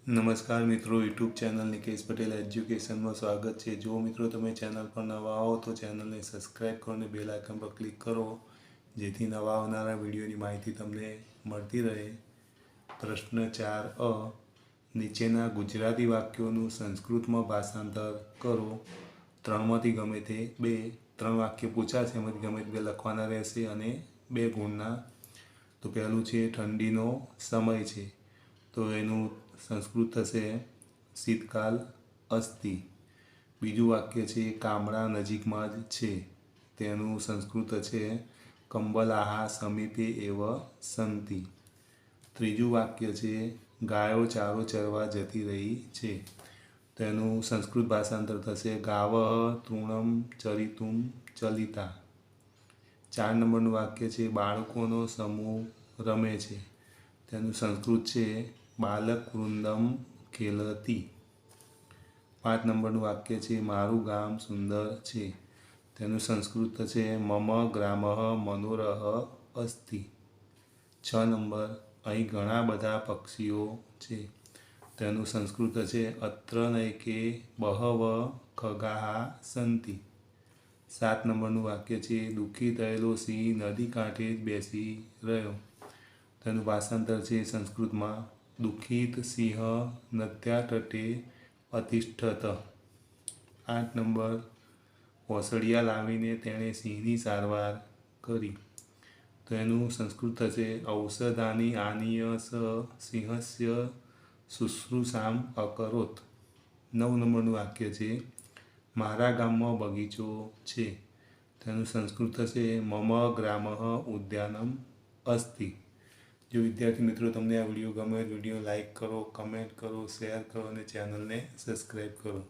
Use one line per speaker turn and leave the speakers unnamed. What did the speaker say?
નમસ્કાર મિત્રો, YouTube channel Nikesh Patel એજ્યુકેશનમાં સ્વાગત છે। જો મિત્રો તમે ચેનલ પર નવા હો તો ચેનલને સબસ્ક્રાઈબ કરો અને બેલ આઇકન પર ક્લિક કરો, જેથી નવા આવનારા વિડીયોની માહિતી તમને મળતી રહે। પ્રશ્ન 4 નીચેના ગુજરાતી વાક્યોનું સંસ્કૃતમાં ભાષાંતર કરો। ત્રણમાંથી ગમે તે બે, 3 વાક્ય પૂછાશે, એમાંથી ગમે તે બે લખવાના રહેશે અને 2 ગુણના। તો પહેલું છે ઠંડીનો સમય છે, તો એનું સંસ્કૃત થશે શીતકાલ અસ્તિ। બીજું વાક્ય છે ગામડા નજીકમાં જ છે, તેનું સંસ્કૃત છે કંબલાહ સમીપે એવ સંતિ। ત્રીજું વાક્ય છે ગાયો ચારો ચરવા જતી રહી છે, તેનું સંસ્કૃત ભાષાંતર થશે ગાવઃ તૃણમ ચરિતુમ ચલિતા। 4 નંબરનું વાક્ય છે બાળકોનો સમૂહ રમે છે, તેનું સંસ્કૃત છે બાલક વૃંદમ ખેલતી। 5 નંબરનું વાક્ય છે મારું ગામ સુંદર છે, તેનું સંસ્કૃત છે મમ ગ્રામઃ મનોરહ અસ્તિ। 6 નંબર અહીં ઘણા બધા પક્ષીઓ છે, તેનું સંસ્કૃત છે અત્ર નૈકે બહવ ખગાઃ સંતિ। 7 નંબરનું વાક્ય છે દુઃખી થયેલો સિંહ નદી કાંઠે જ બેસી રહ્યો, તેનું ભાષાંતર છે સંસ્કૃતમાં દુઃખિત સિંહ નદ્યા તટે અતિષ્ઠત। 8 નંબર ઓસડિયા લાવીને તેણે સિંહની સારવાર કરી, તો એનું સંસ્કૃત થશે ઔષધાની આનીય સ સિંહસ્ય શુશ્રૂષામ અકરોત। 9 નંબરનું વાક્ય છે મારા ગામમાં બગીચો છે, તેનું સંસ્કૃત થશે મમ ગ્રામઃ ઉદ્યાનમ અસ્તિ। જો વિદ્યાર્થી મિત્રો તમને આ વિડીયો ગમે, વિડીયો લાઇક કરો, કમેન્ટ કરો, શેર કરો અને ચેનલને સબસ્ક્રાઈબ કરો।